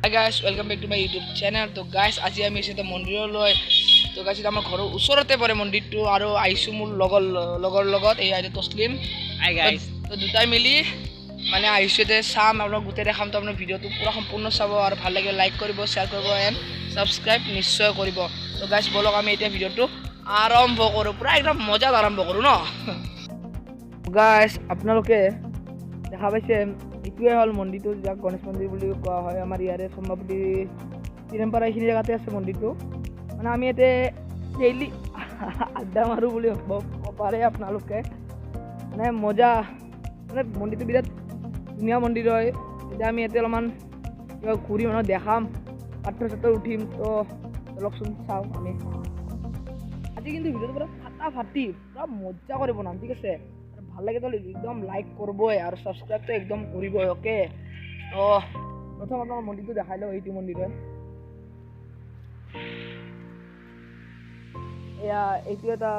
Hi guys, welcome back to my YouTube channel. তো guys আজি আমি এসে মন্দিৰলৈ তো guys এটা আমাৰ ঘৰৰ ওচৰতে পৰে মন্দিৰটো আৰু আইছো মোৰ লগৰ লগত এই আইটো তসলিম। Hi guys. তো দুটাই মিলি মানে আইছো তে চাম আপোনাক গোটেই দেখাম তো আপোনাৰ ভিডিঅ'টো পুৰা সম্পূৰ্ণ চাব আৰু ভাল লাগে লাইক কৰিব শ্বেয়াৰ কৰিব এণ্ড সাবস্ক্ৰাইব নিশ্চয় কৰিব। তো guys বলক আমি এতিয়া ভিডিঅ'টো আৰম্ভ কৰোঁ পুৰা একদম মজাত আৰম্ভ কৰোঁ ন। guys আপোনালোকে দেখা পাইছে এইটোৱে হ'ল মন্দিৰটো যাক গণেশ মন্দিৰ বুলি কোৱা হয় আমাৰ ইয়াৰে সম্ভৱতী তিৰেমপাৰা এইখিনি জেগাতে আছে মন্দিৰটো মানে আমি ইয়াতে ডেইলি আড্ডা মাৰোঁ বুলি ক'ব পাৰে আপোনালোকে মানে মজা মানে মন্দিৰটো বিৰাট ধুনীয়া মন্দিৰ হয় এতিয়া আমি ইয়াতে অলপমান কিবা ঘূৰি মানে দেখাম পাথৰ চাথৰ উঠিম তো চলকচোন চাওঁ আমি আজি কিন্তু ভিডিঅ'টো পুৰা ফাটাফাটি পুৰা মজা কৰি বনাম ঠিক আছে ভাল লাগে তো একদম লাইক করবই আর সাবস্ক্রাইব তো একদম করবই ওকে তো প্রথম আপনার মন্দিরটো দেখাই লও এইটো মন্দির হয় এয়া এইটো এটা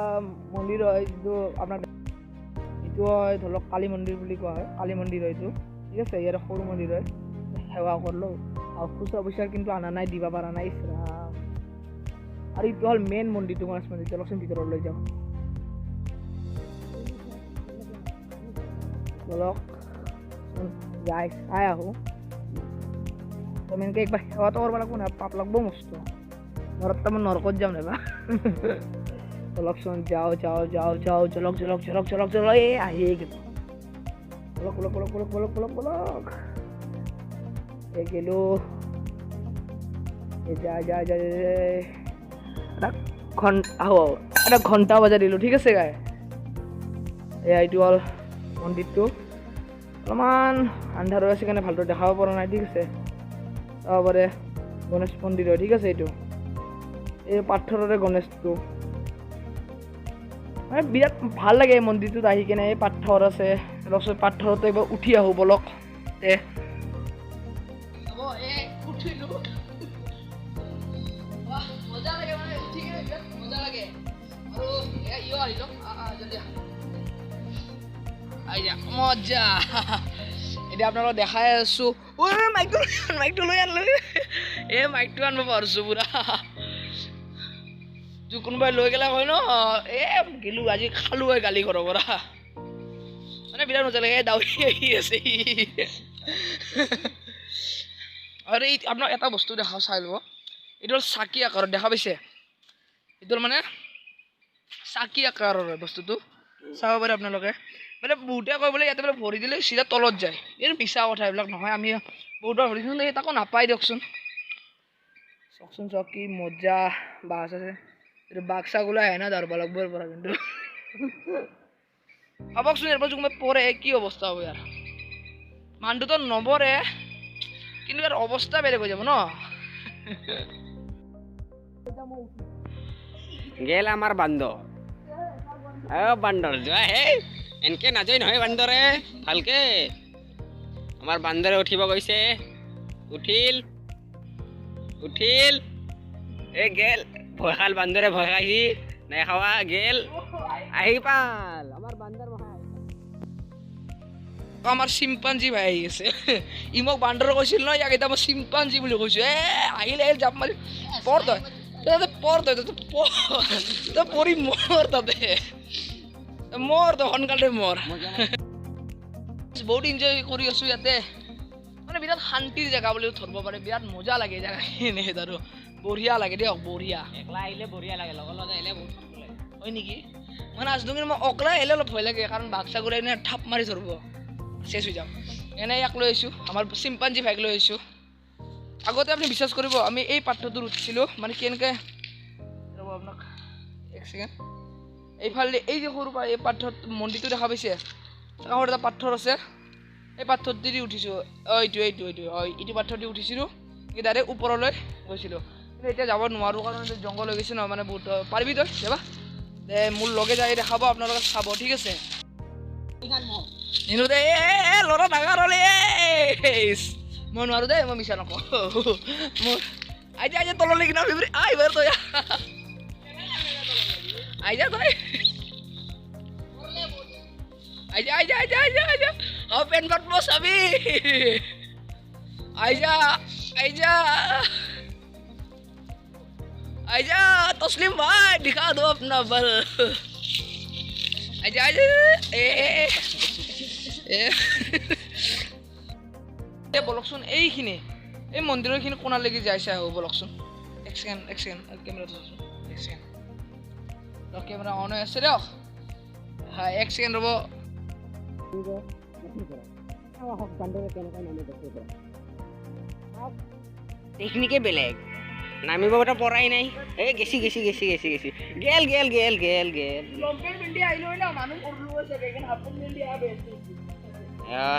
মন্দির হয় যেটো আপনার এইটো হয় ধৰক কালী মন্দিৰ বুলি কোৱা হয় কালী মন্দিৰ হয় এইটো ঠিক আছে ইয়াৰ সৰু মন্দিৰ হয় সেৱা কৰলো আৰু খুচৰা পইচা কিন্তু আনা নাই দিবা পাৰা নাই আৰু এইটো হ'ল মেইন মন্দিৰটো গণেশ মন্দিৰ চলকচোন ভিতৰত লৈ যাওঁ Vlog guys ayo aku komen kayak bah awat orang balak pun apa pelak bom musto norot temen norkot jam deh pak vlog son jauh colok ayo gitu vlog gelo aja ada ঘন্টা বাজা দিলো ঠিক আছে গায় এইটো হ'ল মন্দিৰটো অলপমান আন্ধাৰ হৈ আছে কাৰণে ভালদৰে দেখাব পৰা নাই ঠিক আছে তাৰপৰে গণেশ মন্দিৰ হয় ঠিক আছে এইটো এই পাথৰৰে গণেশটো মানে বিৰাট ভাল লাগে এই মন্দিৰটোত আহি কেনে এই পাথৰ আছে লক্ষ্য পাথৰতে এবাৰ উঠি আহো বলক তে মজা লাগে মানে উঠি কেনে বিৰাট মজা লাগে আৰু ইয়ো আহিলো জলদি আইয়া মজা এতিয়া আপোনালোকক দেখাই আছো ঐ মাইকটো লৈ আন এই মাইকটো আনিব পাৰিছো পুৰা কোনোবাই লৈ গেলা হয় ন গেলো আজি খালো হয় গালি ঘৰৰ পৰা মানে বিৰাট মজা লাগে দাউৰি আহি আছে আৰু এই আপোনাক এটা বস্তু দেখাওঁ চাই ল'ব এইটো হ'ল চাকি আকাৰত দেখা পাইছে এইটো মানে চাকি আকাৰৰ বস্তুটো চাব পাৰে আপোনালোকে মানে বহুতে কয় বোলে ইয়াতে বোলে ভৰি দিলে চিধা তলত যায় এই মিছা কথা এইবিলাক নহয় আমি বহুতৰ ভৰি দিওঁ তাকো নাপাই দিয়কচোন চাওকচোন চাওক কি মজা বাছ আছে এইটো বাক্সাগুলো আহে না ধৰব লাগব পৰা কিন্তু ভাবকচোন ইয়াৰ পৰা কোনোবাই পৰে কি অৱস্থা হ'ব ইয়াৰ মানুহটো নপৰে কিন্তু ইয়াৰ অৱস্থা বেলেগ হৈ যাব ন গেল আমাৰ বান্দৰ বান্দৰ যোৱা হে এনকে নাযায় নহয় বান্দৰে ভালকে আমাৰ বান্দৰে উঠিব গৈছে উঠিল এ গেল ভয় খাল বান্দৰে ভয় খাইছি নাই খাৱা গেল আহি পাল আমাৰ বান্দৰ আমাৰ চিম্পাঞ্জি ভাই আহি আছে ই মোক বান্দৰ কৈছিল ন ইয়াক এতিয়া মই চিম্পাঞ্জি বুলি কৈছো আহিলে জাপ মাৰি পৰ তই পৰি মৰ তাতে মৰ তো সোনকালে মৰ বহুত এনজয় কৰি আছো ইয়াতে মানে বিৰাট শান্তিৰ জেগা বুলি ধৰিব পাৰে বিৰাট মজা লাগে জেগাখিনি আৰু বঢ়িয়া লাগে দিয়ক বঢ়িয়া একলা আহিলে বঢ়িয়া লাগে লগত আহিলে বহুত হয় নেকি মানে আজিলৈকে মই অকলে আহিলে অলপ ভয় লাগে কাৰণ বাক্সাগুৰি এনে থাপ মাৰি ধৰিব চেচ হৈ যাম এনে ইয়াক লৈ আহিছোঁ আমাৰ চিম্পাঞ্জি ভাইক লৈ আহিছোঁ আগতে আপুনি বিশ্বাস কৰিব আমি এই পাথৰটোত উঠিছিলোঁ মানে কেনেকৈ ৰ'ব আপোনাক এক ছেকেণ্ড এইফালে এই যে সৰু এই পাথৰ মন্দিৰটো দেখা পাইছে ডাঙৰ এটা পাথৰ আছে এই পাথৰটো দি উঠিছোঁ এইটো পাথৰ দি উঠিছিলোঁ এই ডাইৰেক্ট ওপৰলৈ গৈছিলোঁ কিন্তু এতিয়া যাব নোৱাৰোঁ কাৰণ জংঘল হৈ গৈছে ন মানে বহুত পাৰিবি তই যাবা দে মোৰ লগে যাই দেখাব আপোনালোকে চাব ঠিক আছে ল'ৰা ডাঙৰ হ'লে মই নোৱাৰোঁ দেই মই মিছা নকওঁ মোৰ আইজা তললৈ কিনা আহিবাৰ তই আইজা তই আইজা পেন বাট বস আমি আইজা आइजा आइजा तस्लीम भाई दिखा दो अपना बल आइजा आइजा ए बोलकचोन এইখিনি এই মন্দিৰৰখিনি কোণালৈকে যাইছে আহো বলকচোন এক সেকেন্ড কেমেৰাটো চাচোন এক সেকেন্ড কেমেৰা অন হৈ আছে দিয়ক হয় এক সেকেন্ড ৰ'ব টেকনিকে বেলেগ নামিব এটা পৰাই নাই এই গেছি গেল লম্পেন পিন্ধি আহিলো না মানুহ কৰলো আছে কেন হাফ পেন্ট পিন্ধি আবে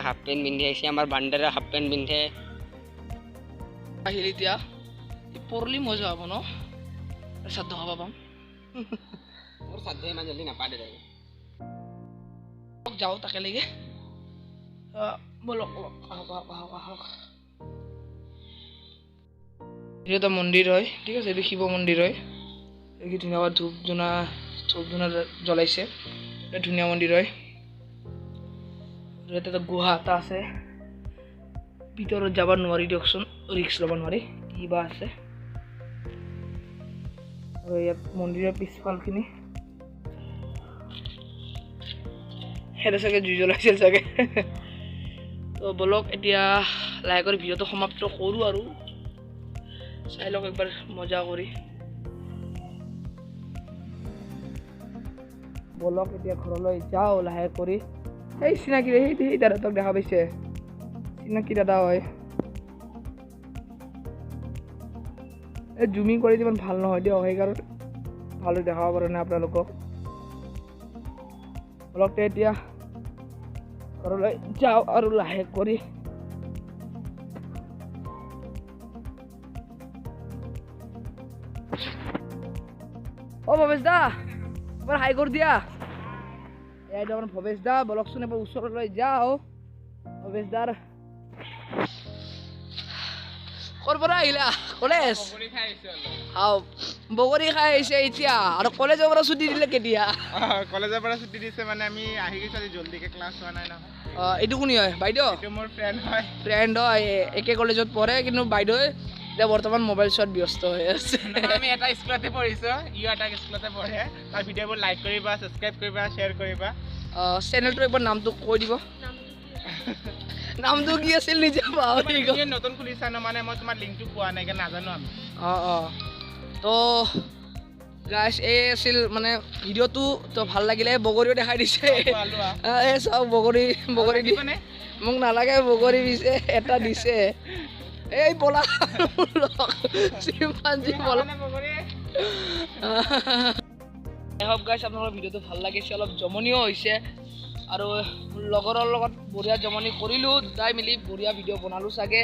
হাফ পেণ্ট পিন্ধি আহিছে আমাৰ বান্দাৰে হাফ পেণ্ট পিন্ধে আহিল এতিয়া পৰলি মজা হ'ব ন শ্ৰাদ্ধ খাব পাম মোৰ শ্ৰাদ্ধ ইমান জলদি নাপাতে যাওঁ তাকে লাগে বলক আহক এইটো এটা মন্দিৰ হয় ঠিক আছে এইটো শিৱ মন্দিৰ হয় এই ধুনীয়াকৈ ধূপ ধূনা জ্বলাইছে ধুনীয়া মন্দিৰ হয় ইয়াতে এটা গুহা এটা আছে ভিতৰত যাব নোৱাৰি দিয়কচোন ৰিক্স ল'ব নোৱাৰি কিবা আছে আৰু ইয়াত মন্দিৰৰ পিছফালখিনি সেইটো চাগে জুই জ্বলাইছিল চাগে তো বলক এতিয়া লাহে কৰি ভিডিঅ'টো সমাপ্ত কৰোঁ আৰু চাই লওক একবাৰ মজা কৰি বলক এতিয়া ঘৰলৈ যাওঁ লাহে কৰি এই চিনাকি সেই দাদাটোক দেখা পাইছে চিনাকি দাদা হয় এই জুমিং কৰি ইমান ভাল নহয় দিয়ক সেইকাৰণে ভালকৈ দেখাব পৰা নাই আপোনালোকক বলক এতিয়া ঘৰলৈ যাওঁ আৰু লাহে কৰি ও ভৱেশ দা এবাৰ হাই কৰি দিয়া এইটো আপোনাৰ ভৱেশ দা বলকচোন এবাৰ ওচৰলৈ যাওঁ ভৱেশ দাৰ ক'ৰ পৰা আহিলা কলেজ বগৰী খাই আহিছে এতিয়া আৰু কলেজৰ পৰা ছুটি দিলে কেতিয়া কলেজৰ পৰা ছুটি দিছে মানে আমি আহি গৈছো আজি জলদিকে ক্লাছ হোৱা নাই নহয় এইটো কোনি হয় বাইদেউ এইটো মোৰ ফ্ৰেণ্ড হয় একে কলেজত পঢ়ে কিন্তু বাইদেউ এতিয়া বৰ্তমান মোবাইল চোৱাত ব্যস্ত হৈ আছে আমি এটা স্কুলতে পঢ়িছো ইও এটা স্কুলতে পঢ়ে তাৰ ভিডিঅ'বোৰ লাইক কৰিবা ছাবস্ক্ৰাইব কৰিবা শ্বেয়াৰ কৰিবা চেনেলটোৰ একবাৰ নামটো কৈ দিব নামটো কি আছিল নিজে পাহৰি গ'ল নতুন খুলিছা ন মানে মই তোমাৰ লিংকটো পোৱা নাই কাৰণে নাজানো আমি তো গাইছ এই আছিল মানে ভিডিঅ'টো তো ভাল লাগিলে বগৰীও দেখাই দিছে এই চাওক বগৰী দি মোক নালাগে বগৰী দিছে এটা দিছে এই পলা চিম্পাঞ্জি পলা হওক গাইছ আপোনালোকৰ ভিডিঅ'টো ভাল লাগিছে অলপ জমনিও হৈছে আৰু লগৰৰ লগত বঢ়িয়া জমনি কৰিলোঁ দুটাই মিলি বঢ়িয়া ভিডিঅ' বনালোঁ চাগে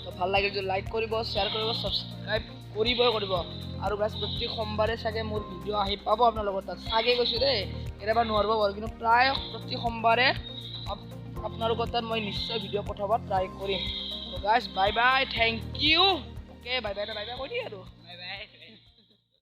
তো ভাল লাগিল যদি লাইক কৰিব শ্বেয়াৰ কৰিব ছাবস্ক্ৰাইব কৰিব আৰু গাইছ প্ৰতি সোমবাৰে চাগে মোৰ ভিডিঅ' আহি পাব আপোনালোকৰ তাত চাগে কৈছোঁ দেই কেতিয়াবা নোৱাৰিব বাৰু কিন্তু প্ৰায় প্ৰতি সোমবাৰে আপোনালোকৰ তাত মই নিশ্চয় ভিডিঅ' পঠাব ট্ৰাই কৰিম তো guys bye bye thank you okay bye bye কৈ দিয়ে আৰু